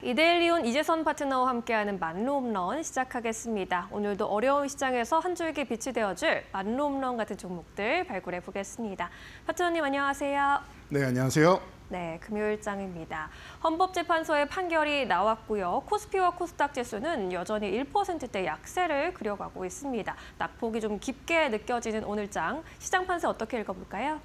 이데일리온 이재선 파트너와 함께하는 만루 홈런 시작하겠습니다. 오늘도 어려운 시장에서 한 줄기 빛이 되어줄 만루 홈런 같은 종목들 발굴해 보겠습니다. 파트너님 안녕하세요. 네, 안녕하세요. 네, 금요일장입니다. 헌법재판소의 판결이 나왔고요. 코스피와 코스닥 지수는 여전히 1%대 약세를 그려가고 있습니다. 낙폭이 좀 깊게 느껴지는 오늘장, 시장 판세 어떻게 읽어볼까요?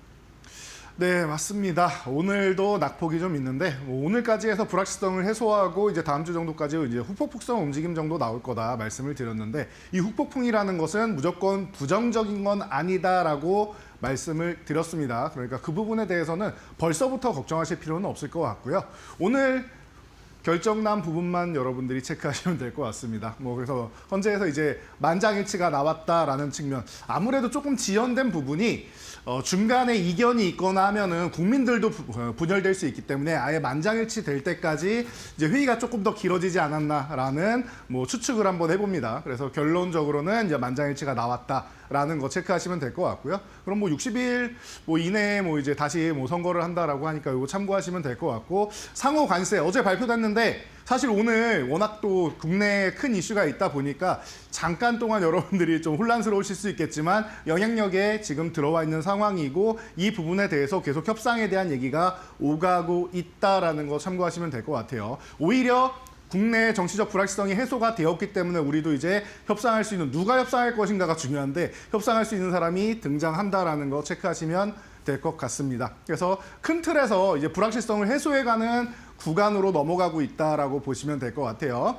네, 맞습니다. 오늘도 낙폭이 좀 있는데 오늘까지 해서 불확실성을 해소하고 이제 다음 주 정도까지 이제 후폭풍성 움직임 정도 나올 거다 말씀을 드렸는데 이 후폭풍이라는 것은 무조건 부정적인 건 아니다라고 말씀을 드렸습니다. 그러니까 그 부분에 대해서는 벌써부터 걱정하실 필요는 없을 것 같고요. 오늘 결정난 부분만 여러분들이 체크하시면 될 것 같습니다. 그래서 현재에서 이제 만장일치가 나왔다라는 측면, 아무래도 조금 지연된 부분이 중간에 이견이 있거나 하면은 국민들도 분열될 수 있기 때문에 아예 만장일치 될 때까지 이제 회의가 조금 더 길어지지 않았나라는 추측을 한번 해봅니다. 그래서 결론적으로는 이제 만장일치가 나왔다라는 거 체크하시면 될 것 같고요. 그럼 60일 이내에 이제 다시 선거를 한다라고 하니까 이거 참고하시면 될 것 같고, 상호 관세 어제 발표됐는데 사실 오늘 워낙 또 국내에 큰 이슈가 있다 보니까 잠깐 동안 여러분들이 좀 혼란스러우실 수 있겠지만 영향력에 지금 들어와 있는 상황이고 이 부분에 대해서 계속 협상에 대한 얘기가 오가고 있다라는 거 참고하시면 될 것 같아요. 오히려 국내 정치적 불확실성이 해소가 되었기 때문에 우리도 이제 협상할 수 있는, 누가 협상할 것인가가 중요한데 협상할 수 있는 사람이 등장한다라는 거 체크하시면 될 것 같습니다. 그래서 큰 틀에서 이제 불확실성을 해소해가는 구간으로 넘어가고 있다라고 보시면 될 것 같아요.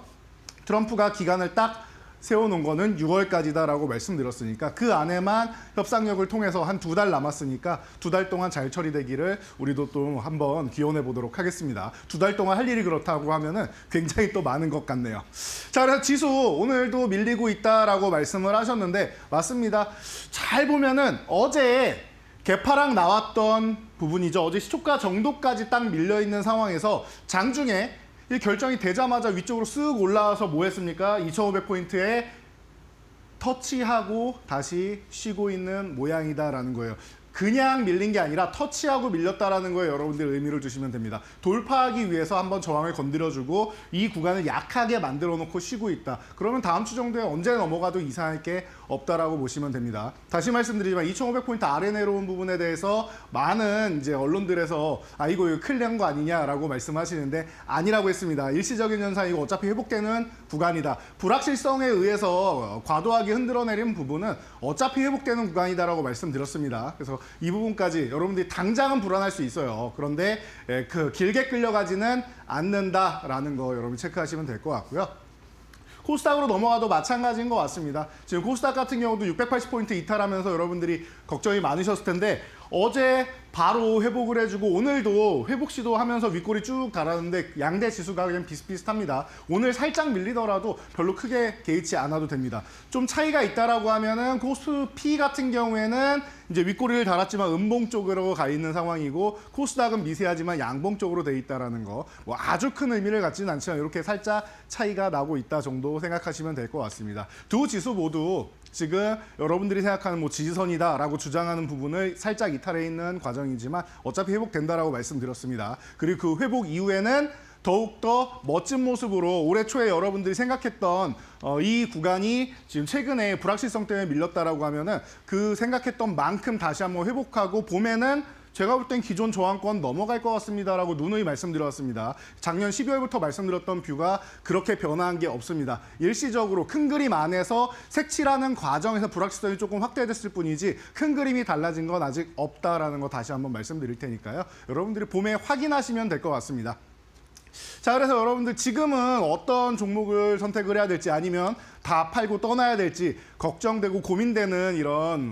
트럼프가 기간을 딱 세워놓은 거는 6월까지다라고 말씀드렸으니까 그 안에만 협상력을 통해서 한 2달 남았으니까 2달 동안 잘 처리되기를 우리도 또 한번 기원해 보도록 하겠습니다. 2달 동안 할 일이 그렇다고 하면은 굉장히 또 많은 것 같네요. 자, 그래서 지수 오늘도 밀리고 있다라고 말씀을 하셨는데 맞습니다. 잘 보면은 어제 개파락 나왔던 부분이죠. 어제 시초가 정도까지 딱 밀려있는 상황에서 장중에 이 결정이 되자마자 위쪽으로 쓱 올라와서 뭐 했습니까? 2,500포인트에 터치하고 다시 쉬고 있는 모양이다라는 거예요. 그냥 밀린 게 아니라 터치하고 밀렸다라는 거에 여러분들 의미를 주시면 됩니다. 돌파하기 위해서 한번 저항을 건드려주고 이 구간을 약하게 만들어 놓고 쉬고 있다. 그러면 다음 주 정도에 언제 넘어가도 이상할 게 없다라고 보시면 됩니다. 다시 말씀드리지만 2,500포인트 아래 내려온 부분에 대해서 많은 이제 언론들에서 이거 클리어한 거 아니냐라고 말씀하시는데 아니라고 했습니다. 일시적인 현상이고 어차피 회복되는 구간이다. 불확실성에 의해서 과도하게 흔들어내린 부분은 어차피 회복되는 구간이다라고 말씀드렸습니다. 그래서 이 부분까지 여러분들이 당장은 불안할 수 있어요. 그런데 길게 끌려가지는 않는다라는 거 여러분 체크하시면 될 것 같고요. 코스닥으로 넘어가도 마찬가지인 것 같습니다. 지금 코스닥 같은 경우도 680포인트 이탈하면서 여러분들이 걱정이 많으셨을 텐데 어제 바로 회복을 해주고 오늘도 회복 시도하면서 윗골이 쭉 달았는데 양대 지수가 그냥 비슷비슷합니다. 오늘 살짝 밀리더라도 별로 크게 개의치 않아도 됩니다. 좀 차이가 있다라고 하면은 코스피 같은 경우에는 이제 윗꼬리를 달았지만 음봉 쪽으로 가 있는 상황이고 코스닥은 미세하지만 양봉 쪽으로 돼 있다라는 거. 아주 큰 의미를 갖지는 않지만 이렇게 살짝 차이가 나고 있다 정도 생각하시면 될 것 같습니다. 두 지수 모두 지금 여러분들이 생각하는 지지선이다라고 주장하는 부분을 살짝 이탈해 있는 과정이지만 어차피 회복된다라고 말씀드렸습니다. 그리고 그 회복 이후에는 더욱더 멋진 모습으로 올해 초에 여러분들이 생각했던 이 구간이 지금 최근에 불확실성 때문에 밀렸다라고 하면은 그 생각했던 만큼 다시 한번 회복하고 봄에는 제가 볼 땐 기존 저항권 넘어갈 것 같습니다라고 누누이 말씀드렸습니다. 작년 12월부터 말씀드렸던 뷰가 그렇게 변화한 게 없습니다. 일시적으로 큰 그림 안에서 색칠하는 과정에서 불확실성이 조금 확대됐을 뿐이지 큰 그림이 달라진 건 아직 없다라는 거 다시 한번 말씀드릴 테니까요. 여러분들이 봄에 확인하시면 될 것 같습니다. 자, 그래서 여러분들 지금은 어떤 종목을 선택을 해야 될지 아니면 다 팔고 떠나야 될지 걱정되고 고민되는 이런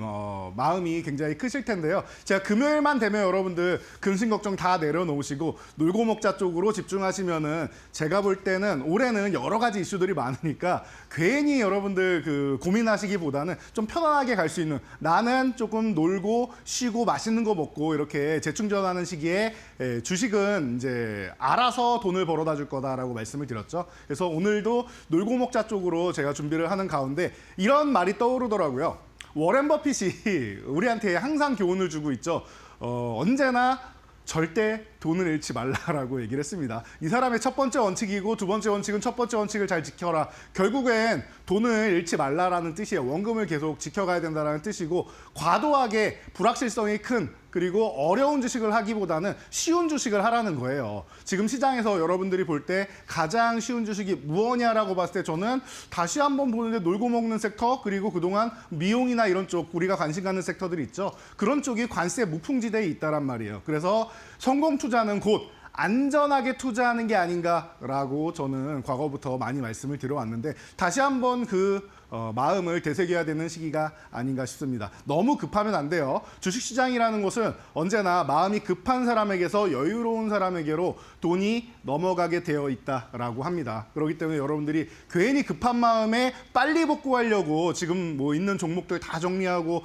마음이 굉장히 크실 텐데요. 제가 금요일만 되면 여러분들 근심 걱정 다 내려놓으시고 놀고 먹자 쪽으로 집중하시면은 제가 볼 때는 올해는 여러 가지 이슈들이 많으니까 괜히 여러분들 고민하시기보다는 좀 편안하게 갈 수 있는, 나는 조금 놀고 쉬고 맛있는 거 먹고 이렇게 재충전하는 시기에 주식은 이제 알아서 돈을 벌어다 줄 거다라고 말씀을 드렸죠. 그래서 오늘도 놀고 먹자 쪽으로 제가 준비를 하는 가운데 이런 말이 떠오르더라고요. 워렌 버핏이 우리한테 항상 교훈을 주고 있죠. 언제나 절대 돈을 잃지 말라라고 얘기를 했습니다. 이 사람의 첫 번째 원칙이고 두 번째 원칙은 첫 번째 원칙을 잘 지켜라. 결국엔 돈을 잃지 말라라는 뜻이에요. 원금을 계속 지켜가야 된다는 뜻이고 과도하게 불확실성이 큰 그리고 어려운 주식을 하기보다는 쉬운 주식을 하라는 거예요. 지금 시장에서 여러분들이 볼 때 가장 쉬운 주식이 무엇이냐라고 봤을 때 저는 다시 한번 보는데 놀고 먹는 섹터 그리고 그동안 미용이나 이런 쪽 우리가 관심 갖는 섹터들이 있죠. 그런 쪽이 관세 무풍지대에 있다란 말이에요. 그래서 성공 투자는 곧 안전하게 투자하는 게 아닌가라고 저는 과거부터 많이 말씀을 드려왔는데 다시 한번 그 마음을 되새겨야 되는 시기가 아닌가 싶습니다. 너무 급하면 안 돼요. 주식시장이라는 것은 언제나 마음이 급한 사람에게서 여유로운 사람에게로 돈이 넘어가게 되어 있다라고 합니다. 그렇기 때문에 여러분들이 괜히 급한 마음에 빨리 복구하려고 지금 뭐 있는 종목들 다 정리하고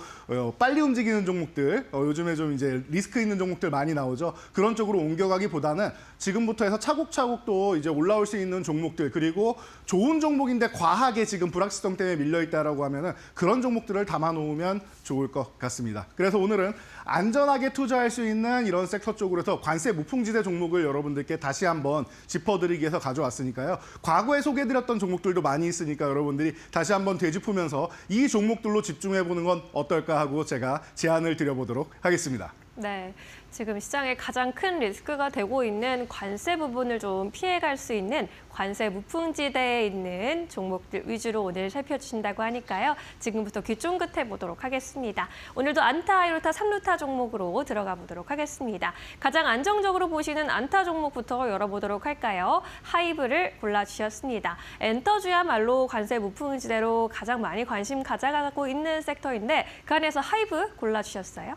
빨리 움직이는 종목들 요즘에 좀 이제 리스크 있는 종목들 많이 나오죠. 그런 쪽으로 옮겨가기보다는 지금부터 해서 차곡차곡 또 이제 올라올 수 있는 종목들 그리고 좋은 종목인데 과하게 지금 불확실성 때문에 밀려 있다라고 하면은 그런 종목들을 담아 놓으면 좋을 것 같습니다. 그래서 오늘은 안전하게 투자할 수 있는 이런 섹터 쪽으로 해서 관세 무풍지대 종목을 여러분들께 다시 한번 짚어드리기 위해서 가져왔으니까요. 과거에 소개해드렸던 종목들도 많이 있으니까 여러분들이 다시 한번 되짚으면서 이 종목들로 집중해보는 건 어떨까 하고 제가 제안을 드려보도록 하겠습니다. 네, 지금 시장에 가장 큰 리스크가 되고 있는 관세 부분을 좀 피해갈 수 있는 관세 무풍지대에 있는 종목들 위주로 오늘 살펴주신다고 하니까요. 지금부터 귀 쫑긋해 보도록 하겠습니다. 오늘도 안타, 1루타, 3루타 종목으로 들어가 보도록 하겠습니다. 가장 안정적으로 보시는 안타 종목부터 열어보도록 할까요? 하이브를 골라주셨습니다. 엔터주야말로 관세 무풍지대로 가장 많이 관심 가져가고 있는 섹터인데 그 안에서 하이브 골라주셨어요?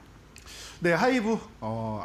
네, 하이브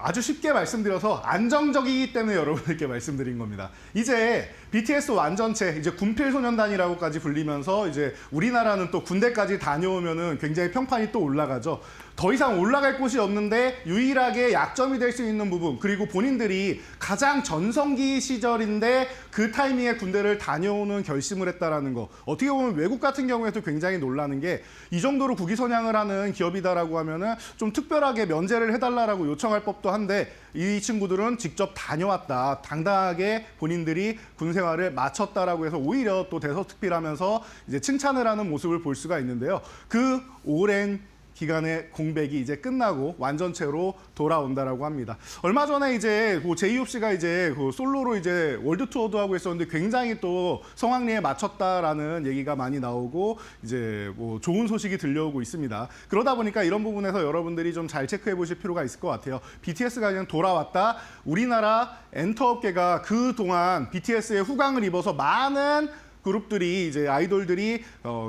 아주 쉽게 말씀드려서 안정적이기 때문에 여러분들께 말씀드린 겁니다. 이제 BTS 완전체 이제 군필소년단이라고까지 불리면서 이제 우리나라는 또 군대까지 다녀오면은 굉장히 평판이 또 올라가죠. 더 이상 올라갈 곳이 없는데 유일하게 약점이 될 수 있는 부분 그리고 본인들이 가장 전성기 시절인데 그 타이밍에 군대를 다녀오는 결심을 했다라는 거 어떻게 보면 외국 같은 경우에도 굉장히 놀라는 게 이 정도로 국위선양을 하는 기업이다라고 하면은 좀 특별하게 면제를 해달라라고 요청할 법도 한데 이 친구들은 직접 다녀왔다 당당하게 본인들이 군 생활을 마쳤다라고 해서 오히려 또 대서특필하면서 이제 칭찬을 하는 모습을 볼 수가 있는데요. 그 오랜 기간의 공백이 이제 끝나고 완전체로 돌아온다라고 합니다. 얼마 전에 이제 제이홉 씨가 이제 솔로로 이제 월드 투어도 하고 있었는데 굉장히 또 성황리에 맞췄다라는 얘기가 많이 나오고 이제 뭐 좋은 소식이 들려오고 있습니다. 그러다 보니까 이런 부분에서 여러분들이 좀 잘 체크해 보실 필요가 있을 것 같아요. BTS가 그냥 돌아왔다. 우리나라 엔터업계가 그동안 BTS의 후광을 입어서 많은 그룹들이 이제 아이돌들이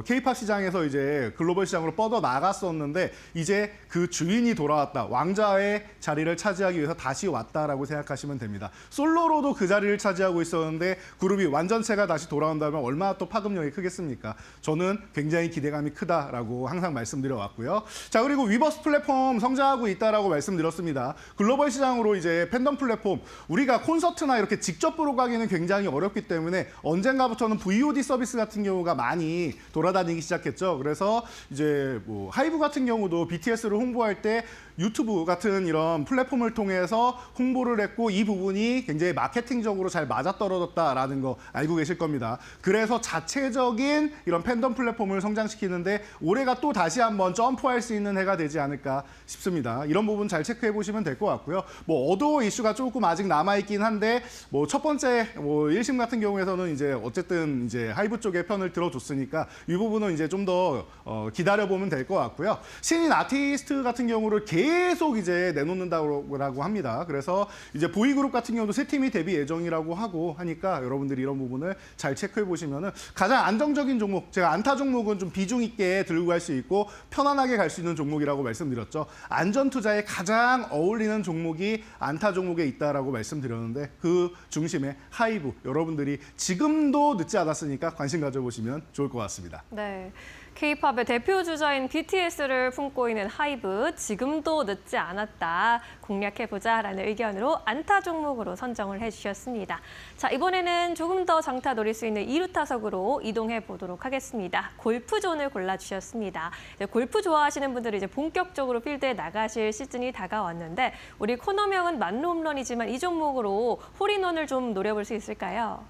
K-팝 시장에서 이제 글로벌 시장으로 뻗어 나갔었는데 이제 그 주인이 돌아왔다. 왕좌의 자리를 차지하기 위해서 다시 왔다라고 생각하시면 됩니다. 솔로로도 그 자리를 차지하고 있었는데 그룹이 완전체가 다시 돌아온다면 얼마나 또 파급력이 크겠습니까? 저는 굉장히 기대감이 크다라고 항상 말씀드려 왔고요. 자, 그리고 위버스 플랫폼 성장하고 있다라고 말씀드렸습니다. 글로벌 시장으로 이제 팬덤 플랫폼 우리가 콘서트나 이렇게 직접 보러 가기는 굉장히 어렵기 때문에 언젠가부터는 VOD 서비스 같은 경우가 많이 돌아다니기 시작했죠. 그래서 이제 뭐 하이브 같은 경우도 BTS를 홍보할 때 유튜브 같은 이런 플랫폼을 통해서 홍보를 했고 이 부분이 굉장히 마케팅적으로 잘 맞아떨어졌다라는 거 알고 계실 겁니다. 그래서 자체적인 이런 팬덤 플랫폼을 성장시키는데 올해가 또 다시 한번 점프할 수 있는 해가 되지 않을까 싶습니다. 이런 부분 잘 체크해 보시면 될 것 같고요. 뭐 어도 이슈가 조금 아직 남아있긴 한데 뭐 첫 번째 뭐 1심 같은 경우에서는 이제 어쨌든 이제 하이브 쪽의 편을 들어줬으니까 이 부분은 이제 좀 더 기다려보면 될 것 같고요. 신인 아티스트 같은 경우를 계속 이제 내놓는다고 합니다. 그래서 이제 보이그룹 같은 경우도 세 팀이 데뷔 예정이라고 하고 하니까 여러분들이 이런 부분을 잘 체크해 보시면은 가장 안정적인 종목, 제가 안타 종목은 좀 비중 있게 들고 갈 수 있고 편안하게 갈 수 있는 종목이라고 말씀드렸죠. 안전 투자에 가장 어울리는 종목이 안타 종목에 있다라고 말씀드렸는데 그 중심에 하이브 여러분들이 지금도 늦지 않았으니까 관심 가져보시면 좋을 것 같습니다. 네. K-팝의 대표 주자인 BTS를 품고 있는 하이브, 지금도 늦지 않았다. 공략해보자라는 의견으로 안타 종목으로 선정을 해주셨습니다. 자, 이번에는 조금 더 장타 노릴 수 있는 2루 타석으로 이동해 보도록 하겠습니다. 골프존을 골라주셨습니다. 이제 골프 좋아하시는 분들은 이제 본격적으로 필드에 나가실 시즌이 다가왔는데 우리 코너명은 만루 홈런이지만 이 종목으로 홀인원을 좀 노려볼 수 있을까요?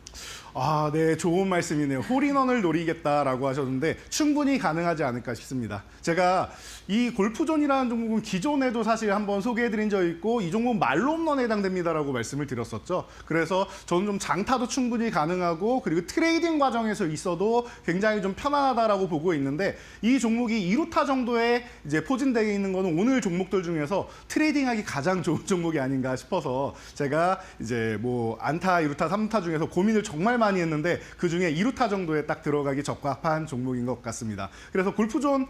아, 네, 좋은 말씀이네요. 홀인원을 노리겠다라고 하셨는데 충분히 가능하지 않을까 싶습니다. 제가 이 골프존이라는 종목은 기존에도 사실 한번 소개해드린 적이 있고 이 종목은 말로 홈런에 해당됩니다라고 말씀을 드렸었죠. 그래서 저는 좀 장타도 충분히 가능하고 그리고 트레이딩 과정에서 있어도 굉장히 좀 편안하다라고 보고 있는데 이 종목이 2루타 정도에 이제 포진되어 있는 거는 오늘 종목들 중에서 트레이딩하기 가장 좋은 종목이 아닌가 싶어서 제가 이제 뭐 안타, 2루타, 3루타 중에서 고민을 정말 많이 했는데 그중에 2루타 정도에 딱 들어가기 적합한 종목인 것 같습니다. 그래서 골프존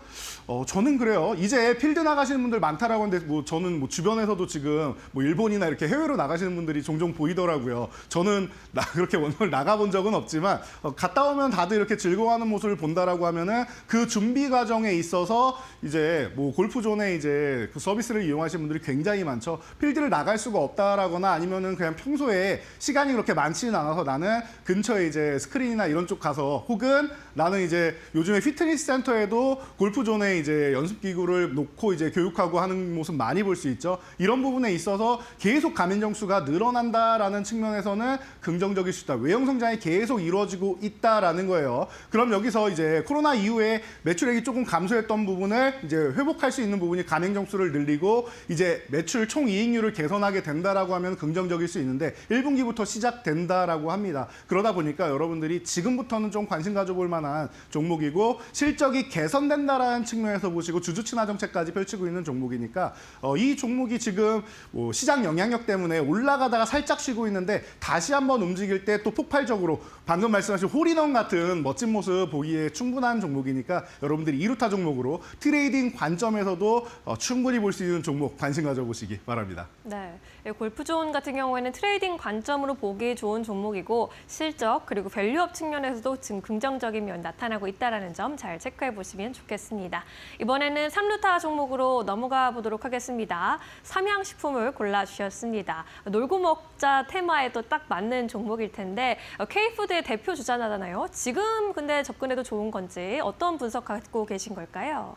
저는 그래요. 이제 필드 나가시는 분들 많다라고 하는데 뭐 저는 뭐 주변에서도 지금 뭐 일본이나 이렇게 해외로 나가시는 분들이 종종 보이더라고요. 저는 그렇게 오늘 나가본 적은 없지만 갔다 오면 다들 이렇게 즐거워하는 모습을 본다라고 하면은 그 준비 과정에 있어서 이제 뭐 골프존에 이제 그 서비스를 이용하시는 분들이 굉장히 많죠. 필드를 나갈 수가 없다라거나 아니면은 그냥 평소에 시간이 그렇게 많지는 않아서 나는 근처에 이제 스크린이나 이런 쪽 가서 혹은 나는 이제 요즘에 피트니스 센터에도 골프존에 이제 연습기구를 놓고 이제 교육하고 하는 모습 많이 볼 수 있죠. 이런 부분에 있어서 계속 가맹점 수가 늘어난다라는 측면에서는 긍정적일 수 있다. 외형 성장이 계속 이루어지고 있다라는 거예요. 그럼 여기서 이제 코로나 이후에 매출액이 조금 감소했던 부분을 이제 회복할 수 있는 부분이 가맹점 수를 늘리고 이제 매출 총 이익률을 개선하게 된다라고 하면 긍정적일 수 있는데 1분기부터 시작된다라고 합니다. 그러다 보니까 여러분들이 지금부터는 좀 관심 가져볼 만한 종목이고 실적이 개선된다라는 측면에서 보시고 주주 친화 정책까지 펼치고 있는 종목이니까 이 종목이 지금 뭐 시장 영향력 때문에 올라가다가 살짝 쉬고 있는데 다시 한번 움직일 때 또 폭발적으로 방금 말씀하신 홀인원 같은 멋진 모습 보기에 충분한 종목이니까 여러분들이 2루타 종목으로 트레이딩 관점에서도 충분히 볼 수 있는 종목 관심 가져보시기 바랍니다. 네, 골프존 같은 경우에는 트레이딩 관점으로 보기 좋은 종목이고 실적 그리고 밸류업 측면에서도 지금 긍정적인 면 나타나고 있다는 점 잘 체크해 보시면 좋겠습니다. 이번에는 3루타 종목으로 넘어가 보도록 하겠습니다. 삼양식품을 골라주셨습니다. 놀고 먹자 테마에도 딱 맞는 종목일 텐데 K푸드의 대표 주자잖아요. 지금 근데 접근해도 좋은 건지 어떤 분석 갖고 계신 걸까요?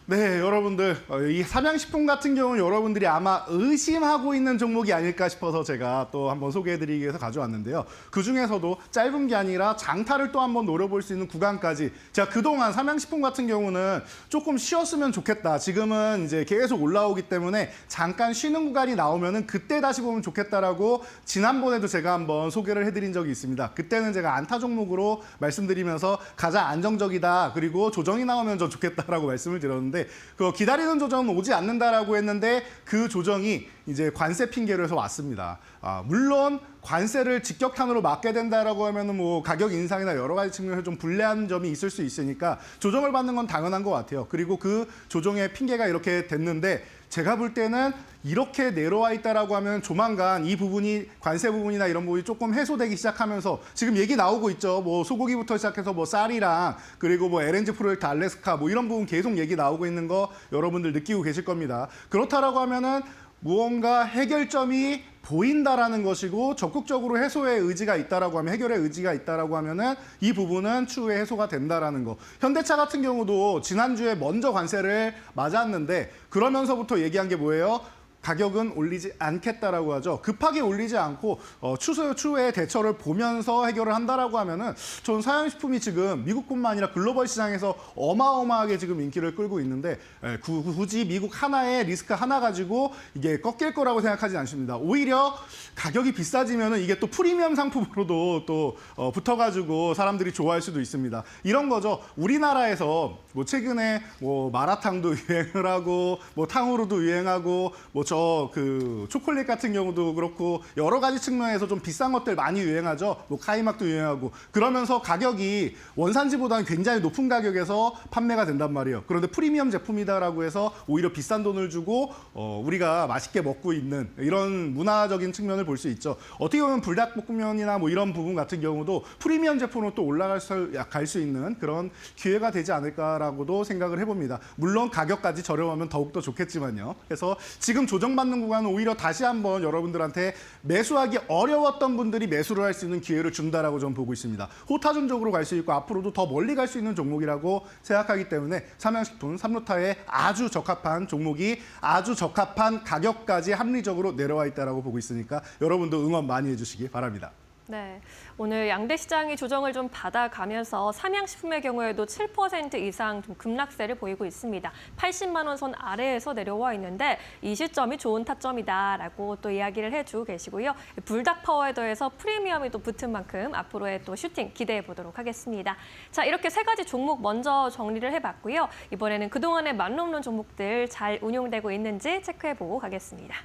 네, 여러분들 이 삼양식품 같은 경우는 여러분들이 아마 의심하고 있는 종목이 아닐까 싶어서 제가 또 한번 소개해드리기 위해서 가져왔는데요. 그중에서도 짧은 게 아니라 장타를 또 한번 노려볼 수 있는 구간까지 제가 그동안 삼양식품 같은 경우는 조금 쉬었으면 좋겠다. 지금은 이제 계속 올라오기 때문에 잠깐 쉬는 구간이 나오면은 그때 다시 보면 좋겠다라고 지난번에도 제가 한번 소개를 해드린 적이 있습니다. 그때는 제가 안타 종목으로 말씀드리면서 가장 안정적이다. 그리고 조정이 나오면 좀 좋겠다라고 말씀을 드렸는데 그 기다리는 조정은 오지 않는다라고 했는데 그 조정이 이제 관세 핑계로 해서 왔습니다. 물론 관세를 직격탄으로 맞게 된다라고 하면은 뭐 가격 인상이나 여러 가지 측면에서 좀 불리한 점이 있을 수 있으니까 조정을 받는 건 당연한 것 같아요. 그리고 그 조정의 핑계가 이렇게 됐는데 제가 볼 때는 이렇게 내려와 있다라고 하면 조만간 이 부분이 관세 부분이나 이런 부분이 조금 해소되기 시작하면서 지금 얘기 나오고 있죠. 뭐 소고기부터 시작해서 뭐 쌀이랑 그리고 뭐 LNG 프로젝트 알래스카 뭐 이런 부분 계속 얘기 나오고 있는 거 여러분들 느끼고 계실 겁니다. 그렇다라고 하면은 무언가 해결점이 보인다라는 것이고 적극적으로 해소의 의지가 있다라고 하면 해결의 의지가 있다라고 하면은 이 부분은 추후에 해소가 된다라는 거. 현대차 같은 경우도 지난주에 먼저 관세를 맞았는데 그러면서부터 얘기한 게 뭐예요? 가격은 올리지 않겠다라고 하죠. 급하게 올리지 않고 추후에 대처를 보면서 해결을 한다라고 하면은 저는 삼양식품이 지금 미국뿐만 아니라 글로벌 시장에서 어마어마하게 지금 인기를 끌고 있는데 굳이 미국 하나의 리스크 하나 가지고 이게 꺾일 거라고 생각하지 않습니다. 오히려 가격이 비싸지면은 이게 또 프리미엄 상품으로도 또 붙어가지고 사람들이 좋아할 수도 있습니다. 이런 거죠. 우리나라에서 뭐 최근에 뭐 마라탕도 유행을 하고 뭐 탕후루도 유행하고 뭐 저 있죠. 그 초콜릿 같은 경우도 그렇고 여러 가지 측면에서 좀 비싼 것들 많이 유행하죠. 뭐 카이막도 유행하고 그러면서 가격이 원산지보다는 굉장히 높은 가격에서 판매가 된단 말이에요. 그런데 프리미엄 제품이다라고 해서 오히려 비싼 돈을 주고 우리가 맛있게 먹고 있는 이런 문화적인 측면을 볼 수 있죠. 어떻게 보면 불닭볶음면이나 뭐 이런 부분 같은 경우도 프리미엄 제품으로 또 올라갈 수 있는 그런 기회가 되지 않을까라고도 생각을 해봅니다. 물론 가격까지 저렴하면 더욱더 좋겠지만요. 그래서 지금 조정받는 구간은 오히려 다시 한번 여러분들한테 매수하기 어려웠던 분들이 매수를 할 수 있는 기회를 준다라고 저는 보고 있습니다. 호타존적으로 갈 수 있고 앞으로도 더 멀리 갈 수 있는 종목이라고 생각하기 때문에 삼양식품, 삼루타에 아주 적합한 종목이 아주 적합한 가격까지 합리적으로 내려와 있다라고 보고 있으니까 여러분도 응원 많이 해주시기 바랍니다. 네, 오늘 양대 시장이 조정을 좀 받아가면서 삼양식품의 경우에도 7% 이상 좀 급락세를 보이고 있습니다. 80만 원 선 아래에서 내려와 있는데 이 시점이 좋은 타점이다라고 또 이야기를 해주고 계시고요. 불닭파워에 더해서 프리미엄이 또 붙은 만큼 앞으로의 또 슈팅 기대해 보도록 하겠습니다. 자, 이렇게 세 가지 종목 먼저 정리를 해봤고요. 이번에는 그동안의 만로 없는 종목들 잘 운용되고 있는지 체크해보고 가겠습니다.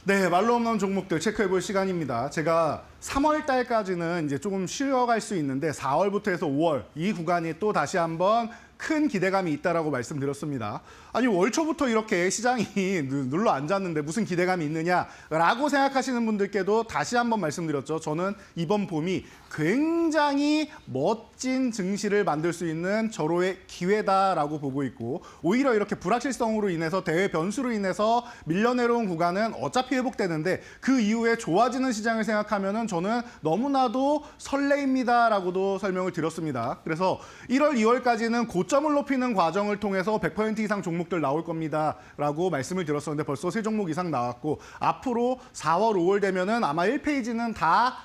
네, 말로 없는 종목들 체크해볼 시간입니다. 제가 3월 달까지는 이제 조금 쉬어갈 수 있는데 4월부터 해서 5월 이 구간이 또 다시 한번 큰 기대감이 있다라고 말씀드렸습니다. 아니 월 초부터 이렇게 시장이 눌러 앉았는데 무슨 기대감이 있느냐라고 생각하시는 분들께도 다시 한번 말씀드렸죠. 저는 이번 봄이 굉장히 멋진 증시를 만들 수 있는 절호의 기회다라고 보고 있고 오히려 이렇게 불확실성으로 인해서 대외 변수로 인해서 밀려 내려온 구간은 어차피 회복되는데 그 이후에 좋아지는 시장을 생각하면은 저는 너무나도 설레입니다라고도 설명을 드렸습니다. 그래서 1월, 2월까지는 고점을 높이는 과정을 통해서 100% 이상 종목들 나올 겁니다라고 말씀을 드렸었는데 벌써 3종목 이상 나왔고 앞으로 4월, 5월 되면은 아마 1페이지는 다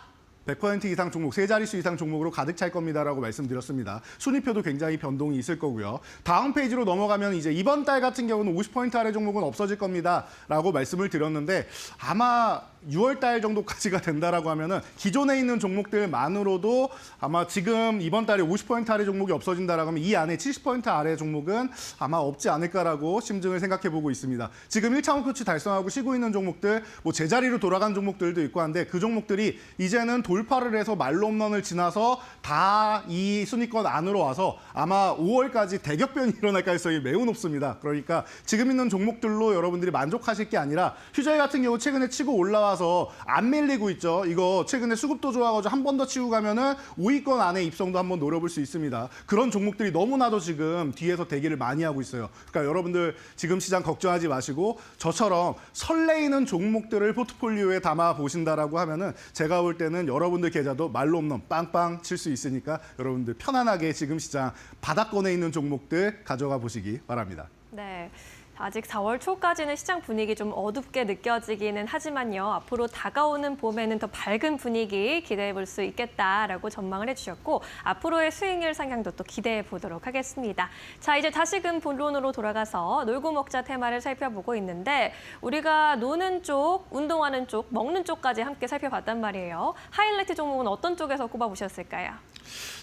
100% 이상 종목, 세 자릿수 이상 종목으로 가득 찰 겁니다라고 말씀드렸습니다. 순위표도 굉장히 변동이 있을 거고요. 다음 페이지로 넘어가면 이제 이번 달 같은 경우는 50% 아래 종목은 없어질 겁니다라고 말씀을 드렸는데 아마 6월 달 정도까지가 된다라고 하면은 기존에 있는 종목들만으로도 아마 지금 이번 달에 50% 아래 종목이 없어진다라고 하면 이 안에 70% 아래 종목은 아마 없지 않을까라고 심증을 생각해 보고 있습니다. 지금 1차 목표치 달성하고 쉬고 있는 종목들, 뭐 제자리로 돌아간 종목들도 있고 한데 그 종목들이 이제는 돌파를 해서 말로 홈런을 지나서 다 이 순위권 안으로 와서 아마 5월까지 대격변이 일어날 가능성이 매우 높습니다. 그러니까 지금 있는 종목들로 여러분들이 만족하실 게 아니라 휴저희 같은 경우 최근에 치고 올라와서 안 밀리고 있죠. 이거 최근에 수급도 좋아가지고 한 번 더 치고 가면은 5위권 안에 입성도 한번 노려볼 수 있습니다. 그런 종목들이 너무나도 지금 뒤에서 대기를 많이 하고 있어요. 그러니까 여러분들 지금 시장 걱정하지 마시고 저처럼 설레이는 종목들을 포트폴리오에 담아 보신다라고 하면은 제가 볼 때는 여러분들 계좌도 말로 홈런 빵빵 칠 수 있으니까 여러분들 편안하게 지금 시장 바닥권에 있는 종목들 가져가 보시기 바랍니다. 네. 아직 4월 초까지는 시장 분위기 좀 어둡게 느껴지기는 하지만요. 앞으로 다가오는 봄에는 더 밝은 분위기 기대해 볼 수 있겠다라고 전망을 해주셨고 앞으로의 수익률 상향도 또 기대해 보도록 하겠습니다. 자, 이제 다시금 본론으로 돌아가서 놀고 먹자 테마를 살펴보고 있는데 우리가 노는 쪽, 운동하는 쪽, 먹는 쪽까지 함께 살펴봤단 말이에요. 하이라이트 종목은 어떤 쪽에서 꼽아보셨을까요?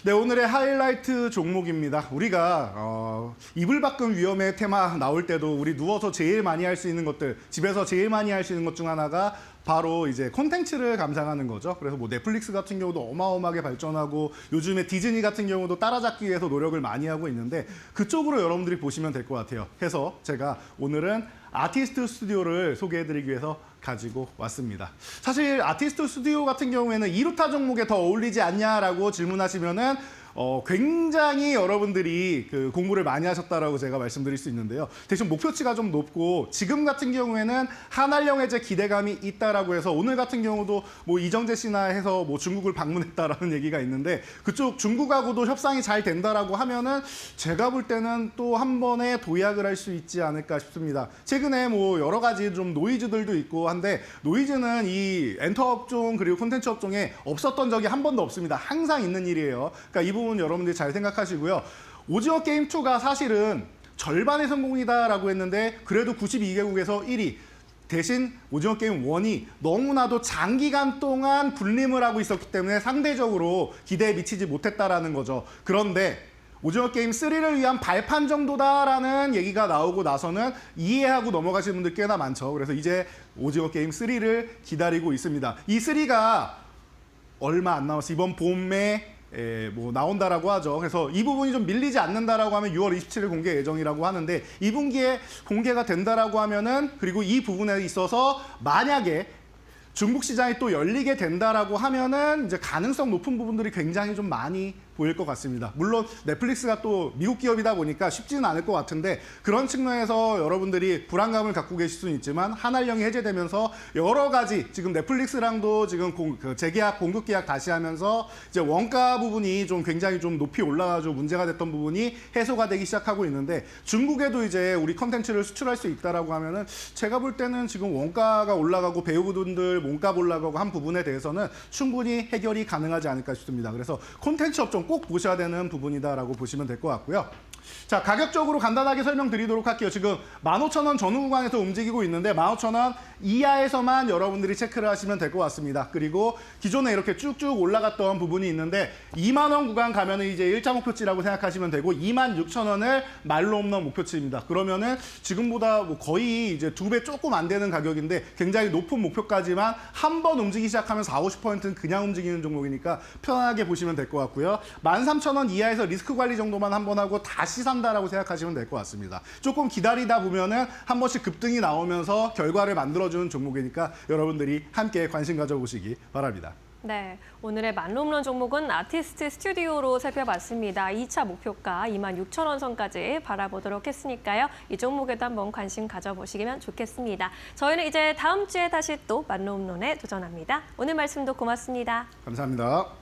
네, 오늘의 하이라이트 종목입니다. 우리가 이불 밖은 위험의 테마 나올 때도 우리 누워서 제일 많이 할 수 있는 것들, 집에서 제일 많이 할 수 있는 것 중 하나가 바로 이제 콘텐츠를 감상하는 거죠. 그래서 뭐 넷플릭스 같은 경우도 어마어마하게 발전하고 요즘에 디즈니 같은 경우도 따라잡기 위해서 노력을 많이 하고 있는데 그쪽으로 여러분들이 보시면 될 것 같아요. 해서 제가 오늘은 아티스트 스튜디오를 소개해드리기 위해서 가지고 왔습니다. 사실 아티스트 스튜디오 같은 경우에는 이루타 종목에 더 어울리지 않냐라고 질문하시면은 굉장히 여러분들이 그 공부를 많이 하셨다라고 제가 말씀드릴 수 있는데요. 대신 목표치가 좀 높고 지금 같은 경우에는 한알령 해제 기대감이 있다라고 해서 오늘 같은 경우도 뭐 이정재 씨나 해서 뭐 중국을 방문했다라는 얘기가 있는데 그쪽 중국하고도 협상이 잘 된다라고 하면은 제가 볼 때는 또 한 번에 도약을 할 수 있지 않을까 싶습니다. 최근에 뭐 여러 가지 좀 노이즈들도 있고 한데 노이즈는 이 엔터 업종 그리고 콘텐츠 업종에 없었던 적이 한 번도 없습니다. 항상 있는 일이에요. 그러니까 이 부분 여러분들이 잘 생각하시고요. 오징어 게임 2가 사실은 절반의 성공이다라고 했는데 그래도 92개국에서 1위. 대신 오징어 게임 1이 너무나도 장기간 동안 군림을 하고 있었기 때문에 상대적으로 기대에 미치지 못했다라는 거죠. 그런데 오징어 게임 3를 위한 발판 정도다라는 얘기가 나오고 나서는 이해하고 넘어가시는 분들 꽤나 많죠. 그래서 이제 오징어 게임 3를 기다리고 있습니다. 이 3가 얼마 안 남았어. 이번 봄에 뭐 나온다라고 하죠. 그래서 이 부분이 좀 밀리지 않는다라고 하면 6월 27일 공개 예정이라고 하는데 2분기에 공개가 된다라고 하면은 그리고 이 부분에 있어서 만약에 중국 시장이 또 열리게 된다라고 하면은 이제 가능성 높은 부분들이 굉장히 좀 많이 보일 것 같습니다. 물론 넷플릭스가 또 미국 기업이다 보니까 쉽지는 않을 것 같은데 그런 측면에서 여러분들이 불안감을 갖고 계실 수는 있지만 한알령이 해제되면서 여러 가지 지금 넷플릭스랑도 지금 재계약, 공급 계약 다시 하면서 이제 원가 부분이 좀 굉장히 좀 높이 올라가지고 문제가 됐던 부분이 해소가 되기 시작하고 있는데 중국에도 이제 우리 컨텐츠를 수출할 수 있다라고 하면은 제가 볼 때는 지금 원가가 올라가고 배우분들 몸값 올라가고 한 부분에 대해서는 충분히 해결이 가능하지 않을까 싶습니다. 그래서 콘텐츠 업종 꼭 보셔야 되는 부분이다라고 보시면 될 것 같고요. 자, 가격적으로 간단하게 설명드리도록 할게요. 지금 15,000원 전후 구간에서 움직이고 있는데 15,000원 이하에서만 여러분들이 체크를 하시면 될 것 같습니다. 그리고 기존에 이렇게 쭉쭉 올라갔던 부분이 있는데 2만 원 구간 가면은 이제 1차 목표치라고 생각하시면 되고 26,000원을 말로 없는 목표치입니다. 그러면은 지금보다 뭐 거의 이제 2배 조금 안 되는 가격인데 굉장히 높은 목표까지만 한 번 움직이기 시작하면 40~50%는 그냥 움직이는 종목이니까 편하게 보시면 될 것 같고요. 13,000원 이하에서 리스크 관리 정도만 한 번 하고 다시 산다라고 생각하시면 될 것 같습니다. 조금 기다리다 보면은 한 번씩 급등이 나오면서 결과를 만들어주는 종목이니까 여러분들이 함께 관심 가져보시기 바랍니다. 네, 오늘의 만룸런 종목은 아티스트 스튜디오로 살펴봤습니다. 2차 목표가 26,000원 선까지 바라보도록 했으니까요. 이 종목에도 한번 관심 가져보시면 좋겠습니다. 저희는 이제 다음 주에 다시 또 만룸론에 도전합니다. 오늘 말씀도 고맙습니다. 감사합니다.